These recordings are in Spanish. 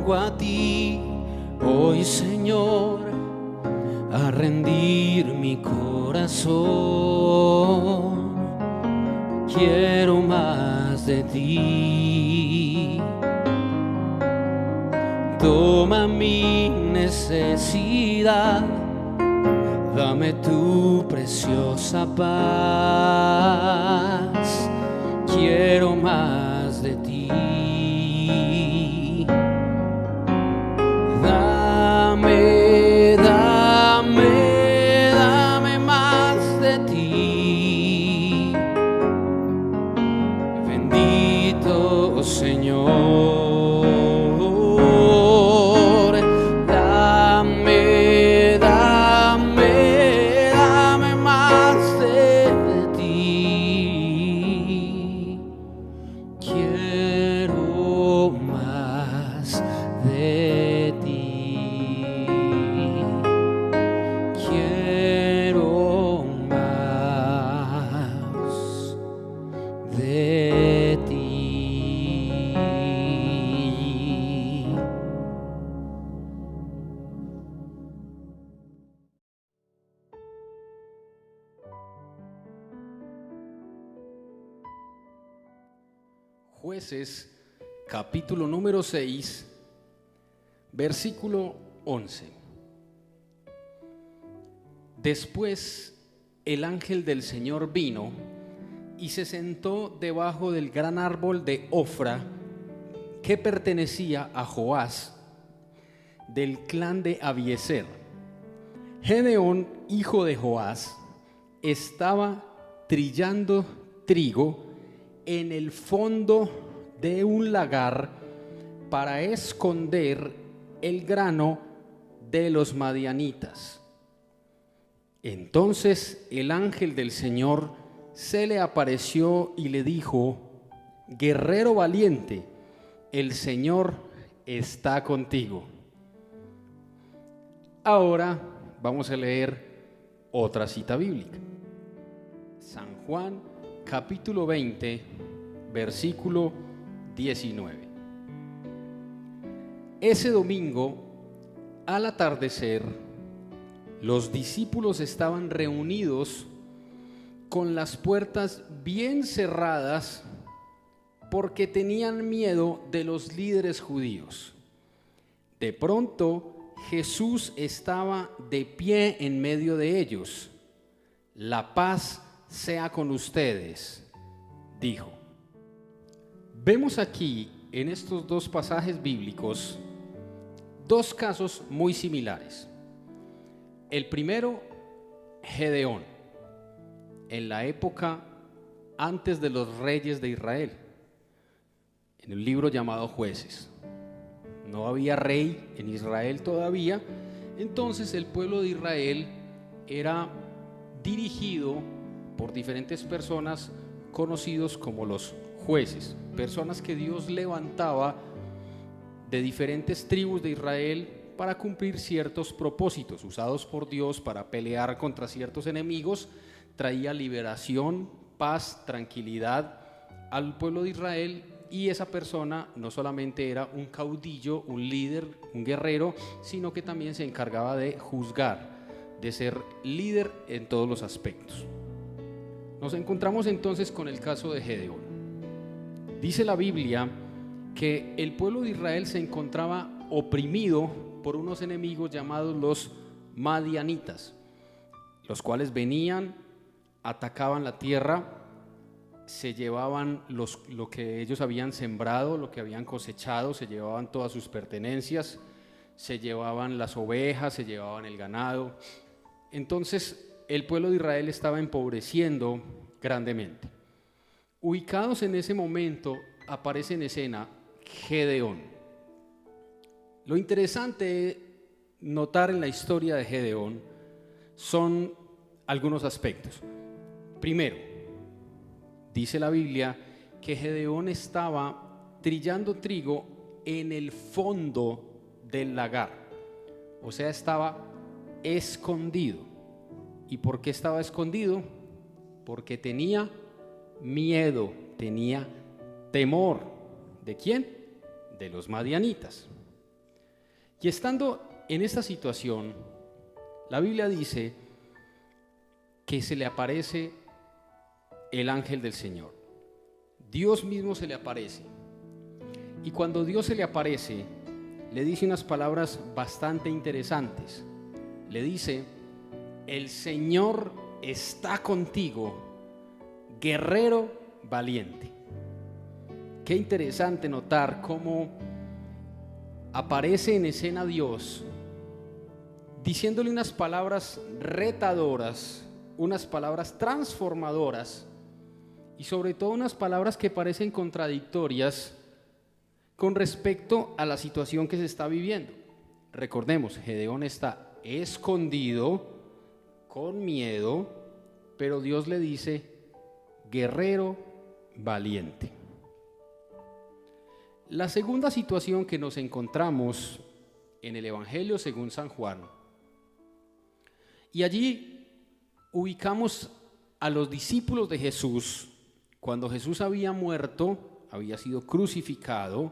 vengo a ti hoy, Señor, a rendir mi corazón. Quiero más de ti. Toma mi necesidad, dame tu preciosa paz. Quiero más de ti. Dame, dame, dame más de ti. Bendito Señor. Jueces, capítulo número 6, versículo 11. Después el ángel del Señor vino y se sentó debajo del gran árbol de Ofra que pertenecía a Joás, del clan de Abiezer. Gedeón, hijo de Joás, estaba trillando trigo en el fondo de un lagar para esconder el grano de los madianitas. Entonces el ángel del Señor se le apareció y le dijo: guerrero valiente, el Señor está contigo. Ahora vamos a leer otra cita bíblica. San Juan, capítulo 20, versículo 19. Ese domingo, al atardecer, los discípulos estaban reunidos con las puertas bien cerradas porque tenían miedo de los líderes judíos. De pronto, Jesús estaba de pie en medio de ellos. La paz sea con ustedes, dijo. Vemos aquí en estos dos pasajes bíblicos dos casos muy similares. El primero, Gedeón, en la época antes de los reyes de Israel, en un libro llamado Jueces. No había rey en Israel todavía, entonces el pueblo de Israel era dirigido por diferentes personas conocidos como los jueces, personas que Dios levantaba de diferentes tribus de Israel para cumplir ciertos propósitos usados por Dios para pelear contra ciertos enemigos. Traía liberación, paz, tranquilidad al pueblo de Israel, y esa persona no solamente era un caudillo, un líder, un guerrero, sino que también se encargaba de juzgar, de ser líder en todos los aspectos. Nos encontramos entonces con el caso de Gedeón. Dice la Biblia que el pueblo de Israel se encontraba oprimido por unos enemigos llamados los madianitas, los cuales venían, atacaban la tierra, se llevaban lo que ellos habían sembrado, lo que habían cosechado, se llevaban todas sus pertenencias, se llevaban las ovejas, se llevaban el ganado. Entonces el pueblo de Israel estaba empobreciendo grandemente. Ubicados en ese momento, aparece en escena Gedeón. Lo interesante de notar en la historia de Gedeón son algunos aspectos. Primero, dice la Biblia que Gedeón estaba trillando trigo en el fondo del lagar, o sea, estaba escondido. ¿Y por qué estaba escondido? Porque tenía miedo, tenía temor. ¿De quién? De los madianitas. Y estando en esta situación, la Biblia dice que se le aparece el ángel del Señor. Dios mismo se le aparece. Y cuando Dios se le aparece, le dice unas palabras bastante interesantes. Le dice: el Señor está contigo, guerrero valiente. Qué interesante notar cómo aparece en escena Dios diciéndole unas palabras retadoras, unas palabras transformadoras y sobre todo unas palabras que parecen contradictorias con respecto a la situación que se está viviendo. Recordemos, Gedeón está escondido, con miedo, pero Dios le dice: guerrero valiente. La segunda situación que nos encontramos en el Evangelio según San Juan, y allí ubicamos a los discípulos de Jesús cuando Jesús había muerto, había sido crucificado,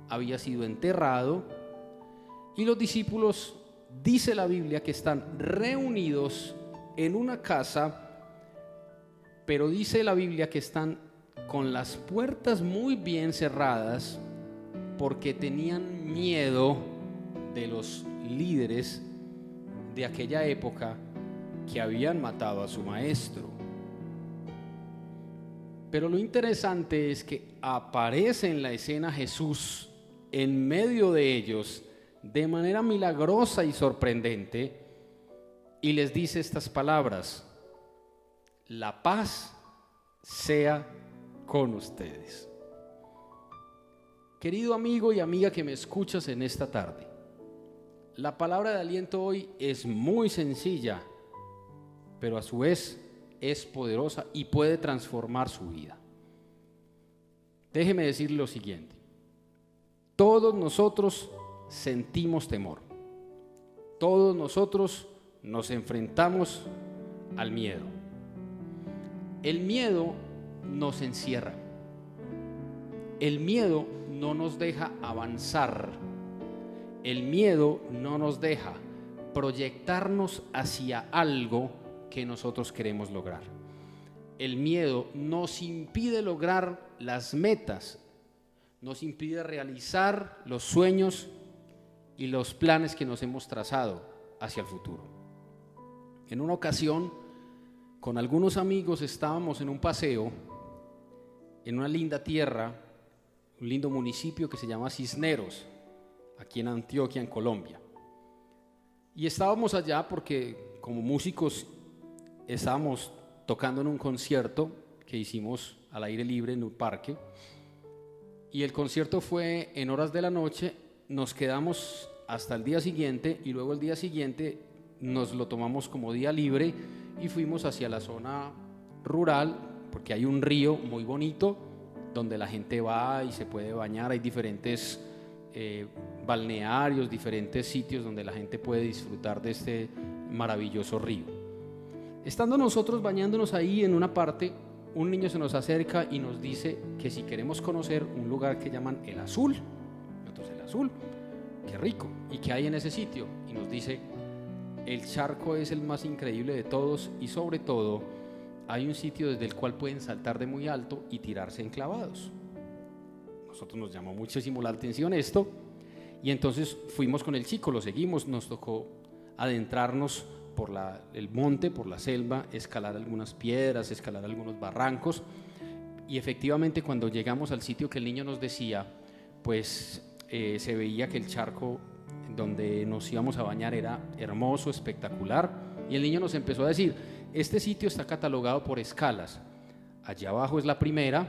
había sido enterrado, y los discípulos, dice la Biblia, que están reunidos en una casa, pero dice la Biblia que están con las puertas muy bien cerradas porque tenían miedo de los líderes de aquella época que habían matado a su maestro. Pero lo interesante es que aparece en la escena Jesús en medio de ellos de manera milagrosa y sorprendente y les dice estas palabras: la paz sea con ustedes. Querido amigo y amiga que me escuchas en esta tarde, la palabra de aliento hoy es muy sencilla, pero a su vez es poderosa y puede transformar su vida. Déjeme decirle lo siguiente: todos nosotros sentimos temor, todos nosotros nos enfrentamos al miedo. El miedo nos encierra, el miedo no nos deja avanzar, el miedo no nos deja proyectarnos hacia algo que nosotros queremos lograr. El miedo nos impide lograr las metas, nos impide realizar los sueños y los planes que nos hemos trazado hacia el futuro. En una ocasión, con algunos amigos estábamos en un paseo en una linda tierra, un lindo municipio que se llama Cisneros, aquí en Antioquia, en Colombia. Y estábamos allá porque como músicos estábamos tocando en un concierto que hicimos al aire libre en un parque, y el concierto fue en horas de la noche. Nos quedamos hasta el día siguiente y luego el día siguiente nos lo tomamos como día libre y fuimos hacia la zona rural porque hay un río muy bonito donde la gente va y se puede bañar. Hay diferentes balnearios, diferentes sitios donde la gente puede disfrutar de este maravilloso río. Estando nosotros bañándonos ahí en una parte, un niño se nos acerca y nos dice que si queremos conocer un lugar que llaman El Azul. Nosotros: El Azul, qué rico, ¿y qué hay en ese sitio? Y nos dice: el charco es el más increíble de todos y sobre todo hay un sitio desde el cual pueden saltar de muy alto y tirarse en clavados. Nosotros nos llamó muchísimo la atención esto y entonces fuimos con el chico, lo seguimos, nos tocó adentrarnos por el monte, por la selva, escalar algunas piedras, escalar algunos barrancos, y efectivamente cuando llegamos al sitio que el niño nos decía, pues se veía que el charco donde nos íbamos a bañar era hermoso, espectacular, y el niño nos empezó a decir: este sitio está catalogado por escalas, allá abajo es la primera,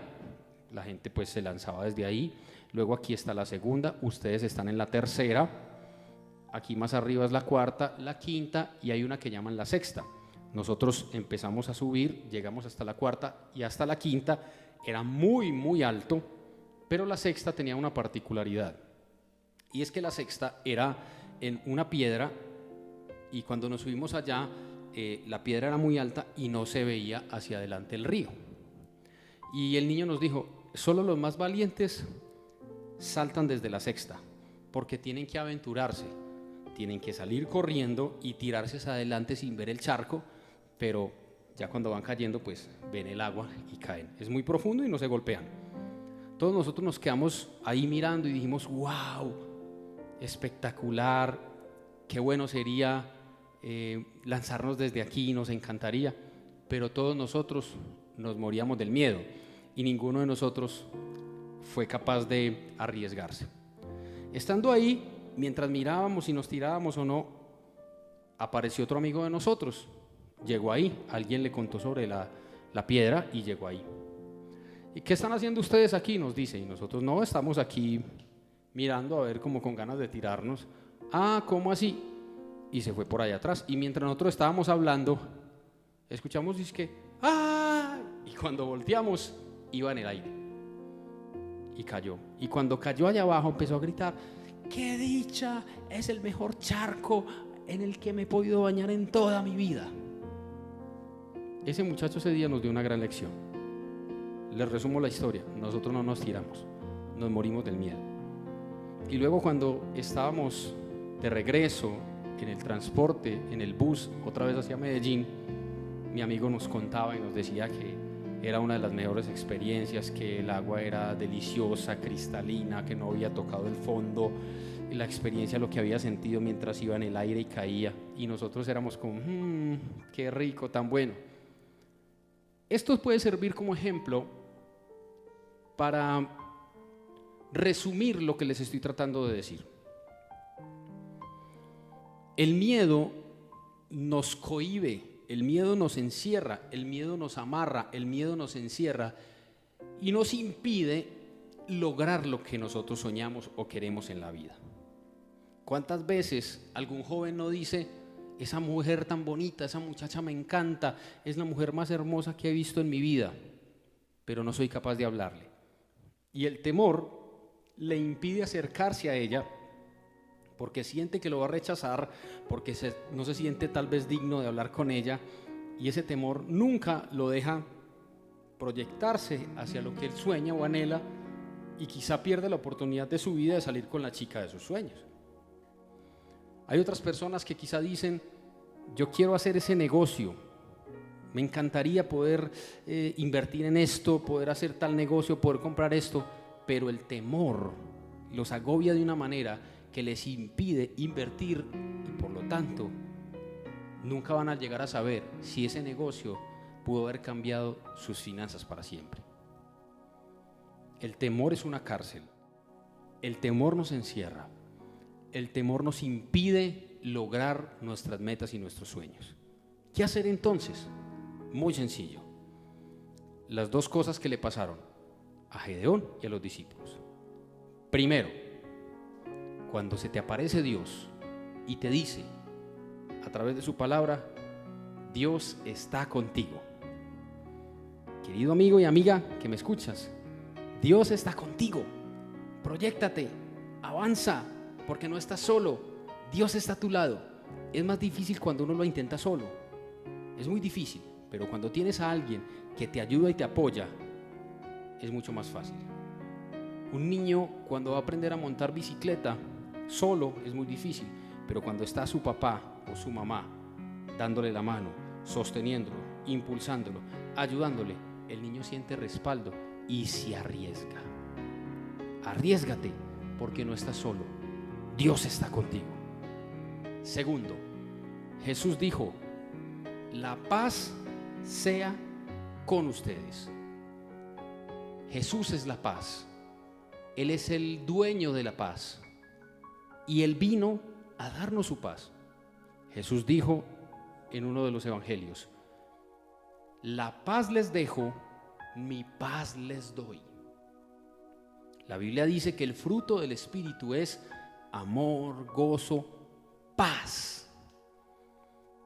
la gente pues se lanzaba desde ahí, luego aquí está la segunda, ustedes están en la tercera, aquí más arriba es la cuarta, la quinta y hay una que llaman la sexta. Nosotros empezamos a subir, llegamos hasta la cuarta y hasta la quinta era muy muy alto, pero la sexta tenía una particularidad, y es que la sexta era en una piedra y cuando nos subimos allá la piedra era muy alta y no se veía hacia adelante el río. Y el niño nos dijo: solo los más valientes saltan desde la sexta porque tienen que aventurarse. tienen que salir corriendo y tirarse hacia adelante sin ver el charco, pero ya cuando van cayendo pues ven el agua y caen. Es muy profundo y no se golpean. Todos nosotros nos quedamos ahí mirando y dijimos, wow, espectacular, qué bueno sería lanzarnos desde aquí, nos encantaría, pero todos nosotros nos moríamos del miedo y ninguno de nosotros fue capaz de arriesgarse. Estando ahí, mientras mirábamos si nos tirábamos o no, apareció otro amigo de nosotros, llegó ahí, alguien le contó sobre la piedra y llegó ahí. ¿Y qué están haciendo ustedes aquí?, nos dice, y nosotros no, estamos aquí mirando a ver como con ganas de tirarnos. Ah, ¿cómo así? Y se fue por allá atrás, y mientras nosotros estábamos hablando, escuchamos que ¡ah! Y cuando volteamos, iba en el aire y cayó, y cuando cayó allá abajo empezó a gritar, ¡qué dicha! Es el mejor charco en el que me he podido bañar en toda mi vida. Ese muchacho ese día nos dio una gran lección. Les resumo la historia. Nosotros no nos tiramos, nos morimos del miedo. Y luego cuando estábamos de regreso en el transporte, en el bus, otra vez hacia Medellín, mi amigo nos contaba y nos decía que era una de las mejores experiencias, que el agua era deliciosa, cristalina, que no había tocado el fondo, la experiencia, lo que había sentido mientras iba en el aire y caía, y nosotros éramos como, qué rico, tan bueno. Esto puede servir como ejemplo para resumir lo que les estoy tratando de decir. El miedo nos cohíbe, el miedo nos encierra, el miedo nos amarra, el miedo nos encierra y nos impide lograr lo que nosotros soñamos o queremos en la vida. ¿Cuántas veces algún joven no dice, esa mujer tan bonita, esa muchacha me encanta, es la mujer más hermosa que he visto en mi vida, pero no soy capaz de hablarle? Y el temor le impide acercarse a ella porque siente que lo va a rechazar, porque no se siente tal vez digno de hablar con ella, y ese temor nunca lo deja proyectarse hacia lo que él sueña o anhela, y quizá pierde la oportunidad de su vida de salir con la chica de sus sueños. Hay otras personas que quizá dicen, yo quiero hacer ese negocio, me encantaría poder invertir en esto, poder hacer tal negocio, poder comprar esto, pero el temor los agobia de una manera que les impide invertir y por lo tanto nunca van a llegar a saber si ese negocio pudo haber cambiado sus finanzas para siempre. El temor es una cárcel, el temor nos encierra, el temor nos impide lograr nuestras metas y nuestros sueños. ¿Qué hacer entonces? Muy sencillo. Las dos cosas que le pasaron a Gedeón y a los discípulos. Primero, cuando se te aparece Dios y te dice a través de su palabra, Dios está contigo. Querido amigo y amiga que me escuchas, Dios está contigo. Proyéctate, avanza, porque no estás solo. Dios está a tu lado. Es más difícil cuando uno lo intenta solo. Es muy difícil, pero cuando tienes a alguien que te ayuda y te apoya, es mucho más fácil. Un niño cuando va a aprender a montar bicicleta solo es muy difícil, pero cuando está su papá o su mamá dándole la mano, sosteniéndolo, impulsándolo, ayudándole, el niño siente respaldo y se arriesga. Arriésgate porque no estás solo. Dios está contigo. Segundo, Jesús dijo, la paz sea con ustedes. Jesús es la paz. Él es el dueño de la paz. Y Él vino a darnos su paz. Jesús dijo en uno de los evangelios, la paz les dejo, mi paz les doy. La Biblia dice que el fruto del Espíritu es amor, gozo, paz.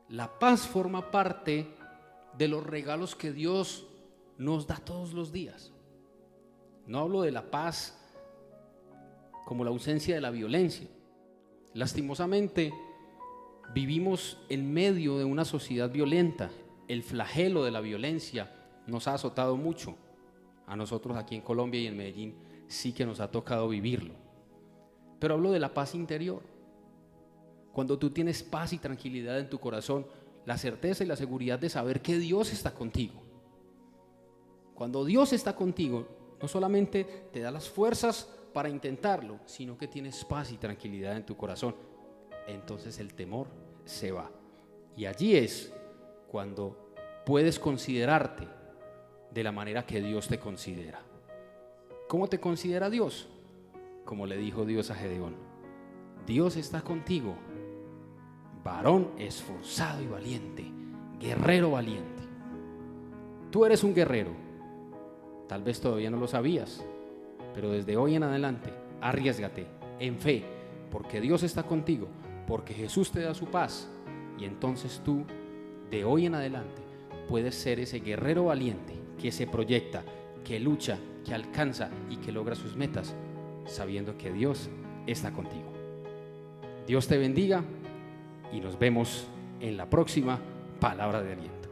La paz forma parte de los regalos que Dios nos da todos los días. No hablo de la paz como la ausencia de la violencia. Lastimosamente, vivimos en medio de una sociedad violenta. El flagelo de la violencia nos ha azotado mucho. A nosotros aquí en Colombia y en Medellín sí que nos ha tocado vivirlo. Pero hablo de la paz interior. cuando tú tienes paz y tranquilidad en tu corazón, la certeza y la seguridad de saber que Dios está contigo. Cuando Dios está contigo, no solamente te da las fuerzas para intentarlo, sino que tienes paz y tranquilidad en tu corazón. Entonces el temor se va. Y allí es cuando puedes considerarte de la manera que Dios te considera. ¿Cómo te considera Dios? Como le dijo Dios a Gedeón: Dios está contigo, varón esforzado y valiente, guerrero valiente. Tú eres un guerrero. Tal vez todavía no lo sabías, pero desde hoy en adelante, arriésgate en fe, porque Dios está contigo, porque Jesús te da su paz, y entonces tú, de hoy en adelante, puedes ser ese guerrero valiente que se proyecta, que lucha, que alcanza y que logra sus metas, sabiendo que Dios está contigo. Dios te bendiga y nos vemos en la próxima Palabra de Aliento.